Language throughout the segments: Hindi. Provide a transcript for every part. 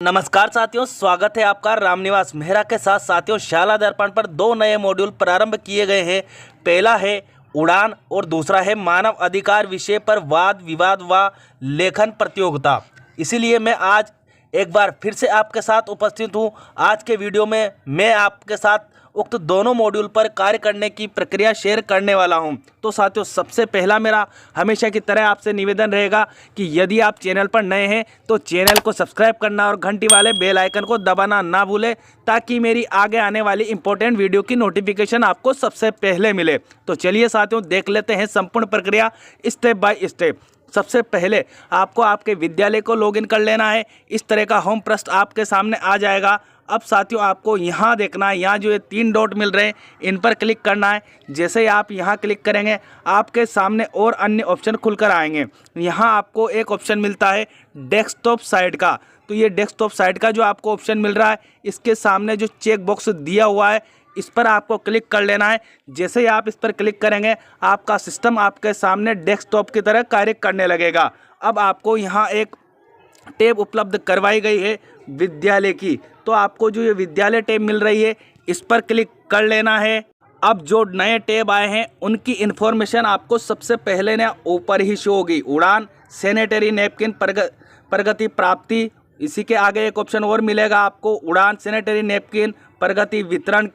नमस्कार साथियों, स्वागत है आपका रामनिवास मेहरा के साथ। साथियों, शाला दर्पण पर दो नए मॉड्यूल प्रारंभ किए गए हैं। पहला है उड़ान और दूसरा है मानव अधिकार विषय पर वाद विवाद व लेखन प्रतियोगिता। इसीलिए मैं आज एक बार फिर से आपके साथ उपस्थित हूं। आज के वीडियो में मैं आपके साथ उक्त दोनों मॉड्यूल पर कार्य करने की प्रक्रिया शेयर करने वाला हूं। तो साथियों, सबसे पहला मेरा हमेशा की तरह आपसे निवेदन रहेगा कि यदि आप चैनल पर नए हैं तो चैनल को सब्सक्राइब करना और घंटी वाले बेल आइकन को दबाना ना भूलें, ताकि मेरी आगे आने वाली इंपॉर्टेंट वीडियो की नोटिफिकेशन आपको सबसे पहले मिले। तो चलिए साथियों, देख लेते हैं संपूर्ण प्रक्रिया स्टेप बाय स्टेप। सबसे पहले आपको आपके विद्यालय को लॉगिन कर लेना है। इस तरह का होम पृष्ठ आपके सामने आ जाएगा। अब साथियों, आपको यहाँ देखना है, यहाँ जो ये 3 डॉट मिल रहे हैं इन पर क्लिक करना है। जैसे ही आप यहाँ क्लिक करेंगे आपके सामने और अन्य ऑप्शन खुलकर आएंगे। यहाँ आपको एक ऑप्शन मिलता है डेस्कटॉप साइट का। तो ये डेस्कटॉप साइट का जो आपको ऑप्शन मिल रहा है, इसके सामने जो चेक बॉक्स दिया हुआ है इस पर आपको क्लिक कर लेना है। जैसे ही आप इस पर क्लिक करेंगे आपका सिस्टम आपके सामने डेस्कटॉप की तरह कार्य करने लगेगा। अब आपको यहाँ एक टैब उपलब्ध करवाई गई है विद्यालय की। तो आपको जो ये विद्यालय टैब मिल रही है इस पर क्लिक कर लेना है। अब जो नए टैब आए हैं उनकी इन्फॉर्मेशन आपको सबसे पहले ना ऊपर ही शो होगी। उड़ान, सैनिटरी नैपकिन, प्रगति प्राप्ति। इसी के आगे एक ऑप्शन और मिलेगा आपको, उड़ान, सैनिटरी नैपकिन, प्रगति वितरण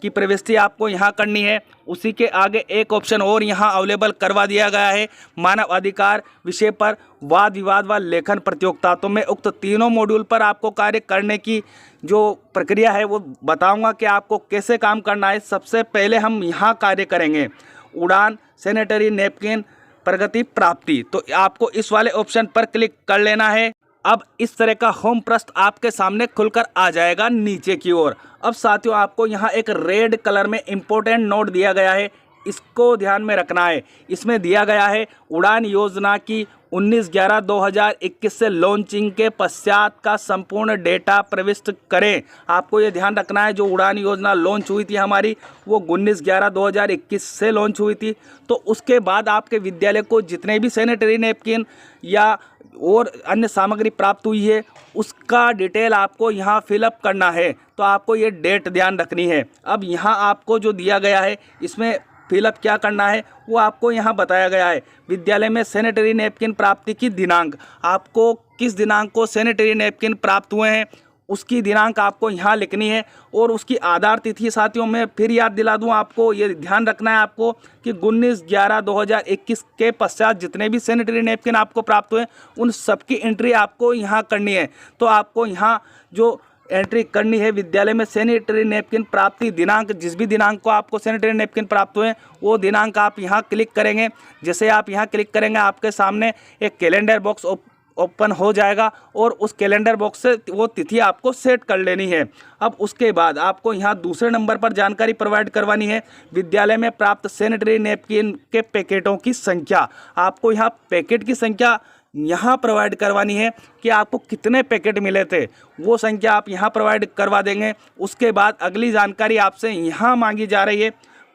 की प्रविष्टि आपको यहाँ करनी है। उसी के आगे एक ऑप्शन और यहाँ अवेलेबल करवा दिया गया है, मानव अधिकार विषय पर वाद विवाद व लेखन प्रतियोगिता। तो मैं उक्त तीनों मॉड्यूल पर आपको कार्य करने की जो प्रक्रिया है वो बताऊंगा कि आपको कैसे काम करना है। सबसे पहले हम यहाँ कार्य करेंगे उड़ान, सैनिटरी नैपकिन, प्रगति प्राप्ति। तो आपको इस वाले ऑप्शन पर क्लिक कर लेना है। अब इस तरह का होम पृष्ठ आपके सामने खुलकर आ जाएगा नीचे की ओर। अब साथियों, आपको यहाँ एक रेड कलर में इम्पोर्टेंट नोट दिया गया है, इसको ध्यान में रखना है। इसमें दिया गया है उड़ान योजना की 19/11/2021 से लॉन्चिंग के पश्चात का संपूर्ण डेटा प्रविष्ट करें। आपको ये ध्यान रखना है, जो उड़ान योजना लॉन्च हुई थी हमारी वो 19/11/2021 से लॉन्च हुई थी। तो उसके बाद आपके विद्यालय को जितने भी सैनिटरी नैपकिन या और अन्य सामग्री प्राप्त हुई है उसका डिटेल आपको यहाँ फिलअप करना है। तो आपको ये डेट ध्यान रखनी है। अब यहाँ आपको जो दिया गया है इसमें फिलअप क्या करना है वो आपको यहाँ बताया गया है। विद्यालय में सैनिटरी नैपकिन प्राप्ति की दिनांक, आपको किस दिनांक को सैनिटरी नैपकिन प्राप्त हुए हैं उसकी दिनांक आपको यहाँ लिखनी है। और उसकी आधार तिथि साथियों मैं फिर याद दिला दूँ आपको, ये ध्यान रखना है आपको कि 19/11/2021 के पश्चात जितने भी सैनिटरी नैपकिन आपको प्राप्त हुए उन सबकी एंट्री आपको यहाँ करनी है। तो आपको यहाँ जो एंट्री करनी है विद्यालय में सैनिटरी नैपकिन प्राप्ति दिनांक, जिस भी दिनांक को आपको सैनिटरी नैपकिन प्राप्त हुए वो दिनांक आप यहाँ क्लिक करेंगे। जैसे आप यहाँ क्लिक करेंगे आपके सामने एक कैलेंडर बॉक्स ओपन हो जाएगा और उस कैलेंडर बॉक्स से वो तिथि आपको सेट कर लेनी है। अब उसके बाद आपको यहाँ दूसरे नंबर पर जानकारी प्रोवाइड करवानी है, विद्यालय में प्राप्त सैनिटरी नैपकिन के पैकेटों की संख्या। आपको यहाँ पैकेट की संख्या यहाँ प्रोवाइड करवानी है कि आपको कितने पैकेट मिले थे, वो संख्या आप यहाँ प्रोवाइड करवा देंगे। उसके बाद अगली जानकारी आपसे यहाँ मांगी जा रही है,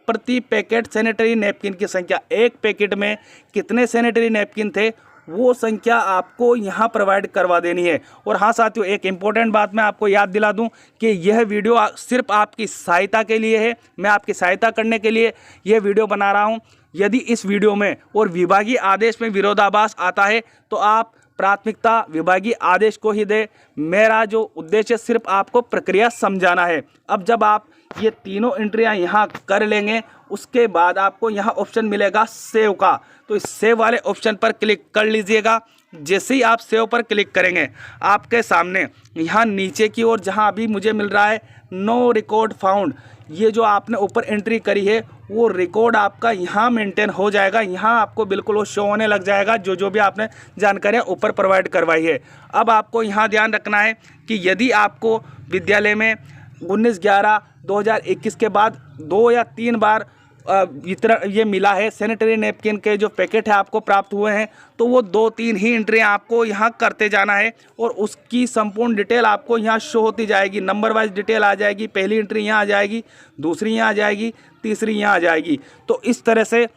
प्रति पैकेट सैनिटरी नैपकिन की संख्या। एक पैकेट में कितने सैनिटरी नैपकिन थे वो संख्या आपको यहाँ प्रोवाइड करवा देनी है। और हाँ साथियों, एक इम्पॉर्टेंट बात मैं आपको याद दिला दूँ कि यह वीडियो सिर्फ आपकी सहायता के लिए है। मैं आपकी सहायता करने के लिए यह वीडियो बना रहा हूँ। यदि इस वीडियो में और विभागीय आदेश में विरोधाभास आता है तो आप प्राथमिकता विभागीय आदेश को ही दे। मेरा जो उद्देश्य सिर्फ आपको प्रक्रिया समझाना है। अब जब आप ये तीनों एंट्रियां यहाँ कर लेंगे उसके बाद आपको यहाँ ऑप्शन मिलेगा सेव का। तो इस सेव वाले ऑप्शन पर क्लिक कर लीजिएगा। जैसे ही आप सेव पर क्लिक करेंगे आपके सामने यहाँ नीचे की ओर जहाँ अभी मुझे मिल रहा है नो रिकॉर्ड फाउंड, ये जो आपने ऊपर एंट्री करी है वो रिकॉर्ड आपका यहाँ मेंटेन हो जाएगा। यहाँ आपको बिल्कुल वो शो होने लग जाएगा जो भी आपने जानकारियाँ ऊपर प्रोवाइड करवाई है। अब आपको यहाँ ध्यान रखना है कि यदि आपको विद्यालय में 19/11/2021 के बाद 2 या 3 बार वितरण ये मिला है, सैनिटरी नैपकिन के जो पैकेट है आपको प्राप्त हुए हैं, तो वो 2-3 ही एंट्री आपको यहाँ करते जाना है और उसकी संपूर्ण डिटेल आपको यहाँ शो होती जाएगी। नंबर वाइज डिटेल आ जाएगी। पहली एंट्री यहाँ आ जाएगी, दूसरी यहाँ आ जाएगी, तीसरी यहाँ आ जाएगी। तो इस तरह से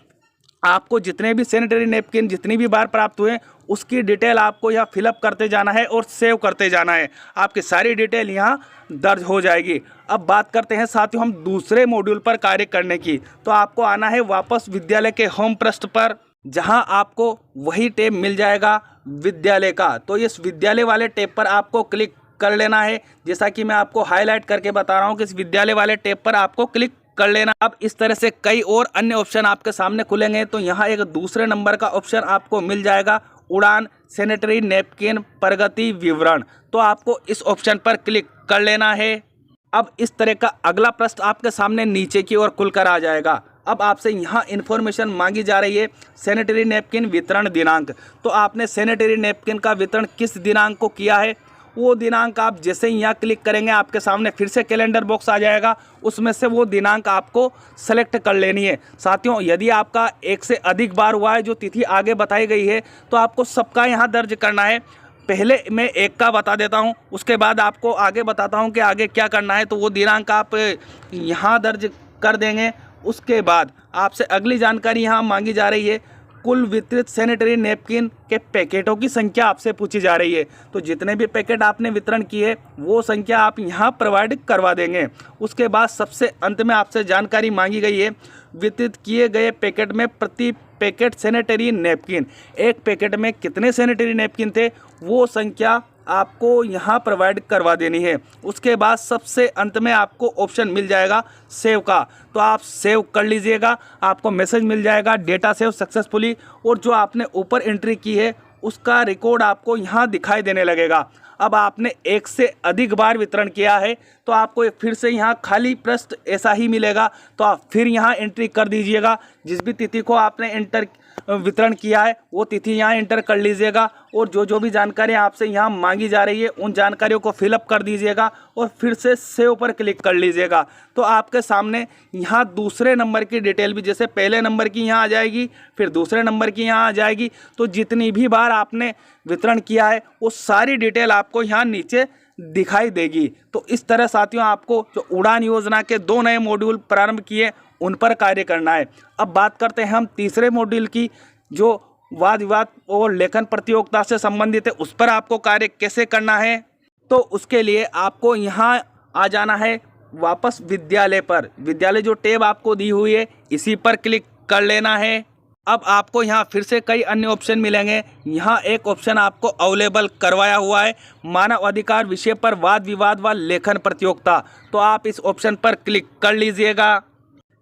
आपको जितने भी सैनिटरी नैपकिन जितनी भी बार प्राप्त हुए उसकी डिटेल आपको यहाँ फिलअप करते जाना है और सेव करते जाना है। आपकी सारी डिटेल यहाँ दर्ज हो जाएगी। अब बात करते हैं साथियों हम दूसरे मॉड्यूल पर कार्य करने की। तो आपको आना है वापस विद्यालय के होम पृष्ठ पर, जहाँ आपको वही टैब मिल जाएगा विद्यालय का। तो इस विद्यालय वाले टैब पर आपको क्लिक कर लेना है। जैसा कि मैं आपको हाईलाइट करके बता रहा हूँ कि इस विद्यालय वाले टैब पर आपको क्लिक कर लेना। अब इस तरह से कई और अन्य ऑप्शन आपके सामने खुलेंगे। तो यहाँ एक दूसरे नंबर का ऑप्शन आपको मिल जाएगा, उड़ान सैनिटरी नैपकिन प्रगति विवरण। तो आपको इस ऑप्शन पर क्लिक कर लेना है। अब इस तरह का अगला पृष्ठ आपके सामने नीचे की ओर खुलकर आ जाएगा। अब आपसे यहाँ इन्फॉर्मेशन मांगी जा रही है सैनिटरी नैपकिन वितरण दिनांक। तो आपने सैनिटरी नैपकिन का वितरण किस दिनांक को किया है, वो दिनांक आप जैसे ही यहाँ क्लिक करेंगे आपके सामने फिर से कैलेंडर बॉक्स आ जाएगा। उसमें से वो दिनांक आपको सेलेक्ट कर लेनी है। साथियों यदि आपका एक से अधिक बार हुआ है, जो तिथि आगे बताई गई है, तो आपको सबका यहाँ दर्ज करना है। पहले मैं एक का बता देता हूँ, उसके बाद आपको आगे बताता हूँ कि आगे क्या करना है। तो वो दिनांक आप यहाँ दर्ज कर देंगे। उसके बाद आपसे अगली जानकारी यहाँ मांगी जा रही है, कुल वितरित सैनिटरी नैपकिन के पैकेटों की संख्या आपसे पूछी जा रही है। तो जितने भी पैकेट आपने वितरण किए वो संख्या आप यहाँ प्रोवाइड करवा देंगे। उसके बाद सबसे अंत में आपसे जानकारी मांगी गई है, वितरित किए गए पैकेट में प्रति पैकेट सैनिटरी नैपकिन, एक पैकेट में कितने सैनिटरी नैपकिन थे वो संख्या आपको यहाँ प्रोवाइड करवा देनी है। उसके बाद सबसे अंत में आपको ऑप्शन मिल जाएगा सेव का। तो आप सेव कर लीजिएगा, आपको मैसेज मिल जाएगा डेटा सेव सक्सेसफुली, और जो आपने ऊपर एंट्री की है उसका रिकॉर्ड आपको यहाँ दिखाई देने लगेगा। अब आपने एक से अधिक बार वितरण किया है तो आपको एक फिर से यहाँ खाली पृष्ठ ऐसा ही मिलेगा। तो आप फिर यहाँ एंट्री कर दीजिएगा, जिस भी तिथि को आपने वितरण किया है वो तिथि यहाँ एंटर कर लीजिएगा, और जो भी जानकारी आपसे यहाँ मांगी जा रही है उन जानकारियों को फिलअप कर दीजिएगा और फिर से सेव पर क्लिक कर लीजिएगा। तो आपके सामने यहाँ दूसरे नंबर की डिटेल भी, जैसे पहले नंबर की यहाँ आ जाएगी, फिर दूसरे नंबर की यहाँ आ जाएगी। तो जितनी भी बार आपने वितरण किया है वो सारी डिटेल आपको यहाँ नीचे दिखाई देगी। तो इस तरह साथियों आपको जो उड़ान योजना के 2 नए मॉड्यूल प्रारंभ किए उन पर कार्य करना है। अब बात करते हैं हम तीसरे मॉड्यूल की, जो वाद विवाद और लेखन प्रतियोगिता से संबंधित है, उस पर आपको कार्य कैसे करना है। तो उसके लिए आपको यहाँ आ जाना है वापस विद्यालय पर। विद्यालय जो टैब आपको दी हुई है इसी पर क्लिक कर लेना है। अब आपको यहाँ फिर से कई अन्य ऑप्शन मिलेंगे। यहाँ एक ऑप्शन आपको अवेलेबल करवाया हुआ है, मानव अधिकार विषय पर वाद विवाद व लेखन प्रतियोगिता। तो आप इस ऑप्शन पर क्लिक कर लीजिएगा।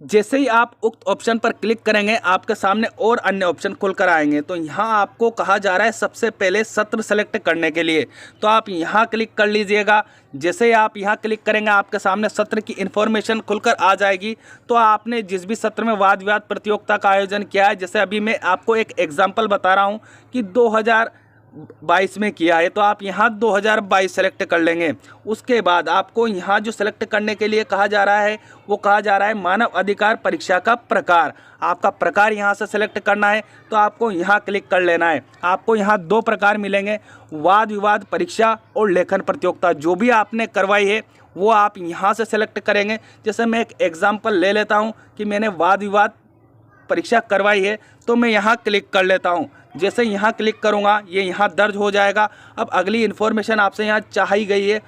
जैसे ही आप उक्त ऑप्शन पर क्लिक करेंगे आपके सामने और अन्य ऑप्शन खुलकर आएंगे। तो यहाँ आपको कहा जा रहा है सबसे पहले सत्र सेलेक्ट करने के लिए, तो आप यहाँ क्लिक कर लीजिएगा। जैसे ही आप यहाँ क्लिक करेंगे आपके सामने सत्र की इन्फॉर्मेशन खुलकर आ जाएगी। तो आपने जिस भी सत्र में वाद विवाद प्रतियोगिता का आयोजन किया है, जैसे अभी मैं आपको एक एग्जाम्पल बता रहा हूँ कि 2022 में किया है, तो आप यहाँ 2022 सेलेक्ट कर लेंगे। उसके बाद आपको यहाँ जो सेलेक्ट करने के लिए कहा जा रहा है वो कहा जा रहा है मानव अधिकार परीक्षा का प्रकार। आपका प्रकार यहाँ से सेलेक्ट करना है, तो आपको यहाँ क्लिक कर लेना है। आपको यहाँ 2 प्रकार मिलेंगे, वाद विवाद परीक्षा और लेखन प्रतियोगिता। जो भी आपने करवाई है वो आप यहाँ से सेलेक्ट करेंगे। जैसे मैं एक एग्जाम्पल ले लेता हूँ कि मैंने वाद विवाद परीक्षा करवाई है, तो मैं यहाँ क्लिक कर लेता हूँ। जैसे यहाँ क्लिक करूँगा ये यहाँ दर्ज हो जाएगा। अब अगली इन्फॉर्मेशन आपसे यहाँ चाही गई है,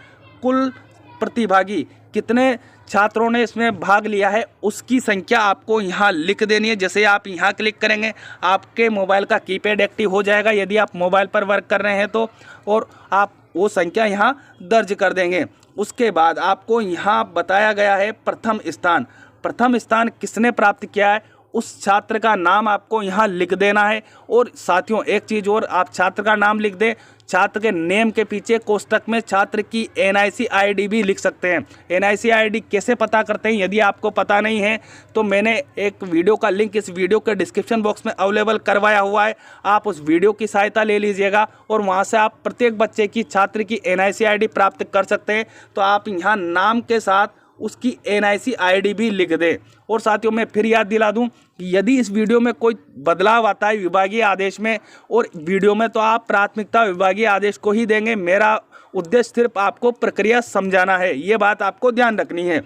कुल प्रतिभागी कितने छात्रों ने इसमें भाग लिया है उसकी संख्या आपको यहाँ लिख देनी है। जैसे आप यहाँ क्लिक करेंगे आपके मोबाइल का कीपैड एक्टिव हो जाएगा यदि आप मोबाइल पर वर्क कर रहे हैं तो, और आप वो संख्या यहाँ दर्ज कर देंगे। उसके बाद आपको यहाँ बताया गया है प्रथम स्थान किसने प्राप्त किया है उस छात्र का नाम आपको यहाँ लिख देना है। और साथियों एक चीज़ और, आप छात्र का नाम लिख दें, छात्र के नेम के पीछे कोष्टक में छात्र की NIC ID भी लिख सकते हैं। NIC ID कैसे पता करते हैं यदि आपको पता नहीं है तो मैंने एक वीडियो का लिंक इस वीडियो के डिस्क्रिप्शन बॉक्स में अवेलेबल करवाया हुआ है। आप उस वीडियो की सहायता ले लीजिएगा और वहाँ से आप प्रत्येक बच्चे की छात्र की NIC ID प्राप्त कर सकते हैं। तो आप यहाँ नाम के साथ उसकी NIC ID भी लिख दें। और साथियों मैं फिर याद दिला दूं कि यदि इस वीडियो में कोई बदलाव आता है विभागीय आदेश में और वीडियो में, तो आप प्राथमिकता विभागीय आदेश को ही देंगे। मेरा उद्देश्य सिर्फ आपको प्रक्रिया समझाना है, ये बात आपको ध्यान रखनी है।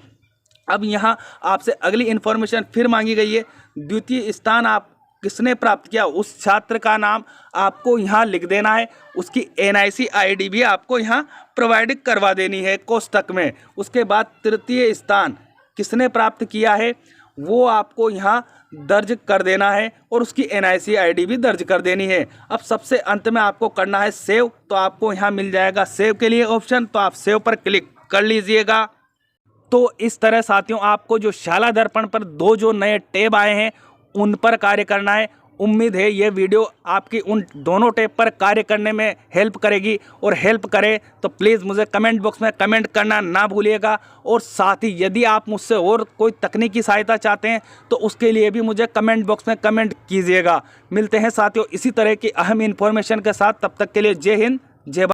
अब यहाँ आपसे अगली इन्फॉर्मेशन फिर मांगी गई है, द्वितीय स्थान आप किसने प्राप्त किया उस छात्र का नाम आपको यहाँ लिख देना है। उसकी NIC ID भी आपको यहाँ प्रोवाइड करवा देनी है कोष्टक में। उसके बाद तृतीय स्थान किसने प्राप्त किया है वो आपको यहाँ दर्ज कर देना है और उसकी NIC ID भी दर्ज कर देनी है। अब सबसे अंत में आपको करना है सेव, तो आपको यहाँ मिल जाएगा सेव के लिए ऑप्शन, तो आप सेव पर क्लिक कर लीजिएगा। तो इस तरह साथियों आपको जो शाला दर्पण पर दो जो नए टैब आए हैं उन पर कार्य करना है। उम्मीद है ये वीडियो आपकी उन दोनों टैब पर कार्य करने में हेल्प करेगी, और हेल्प करे तो प्लीज़ मुझे कमेंट बॉक्स में कमेंट करना ना भूलिएगा। और साथ ही यदि आप मुझसे और कोई तकनीकी सहायता चाहते हैं तो उसके लिए भी मुझे कमेंट बॉक्स में कमेंट कीजिएगा। मिलते हैं साथियों इसी तरह की अहम इन्फॉर्मेशन के साथ, तब तक के लिए जय हिंद जय भारत।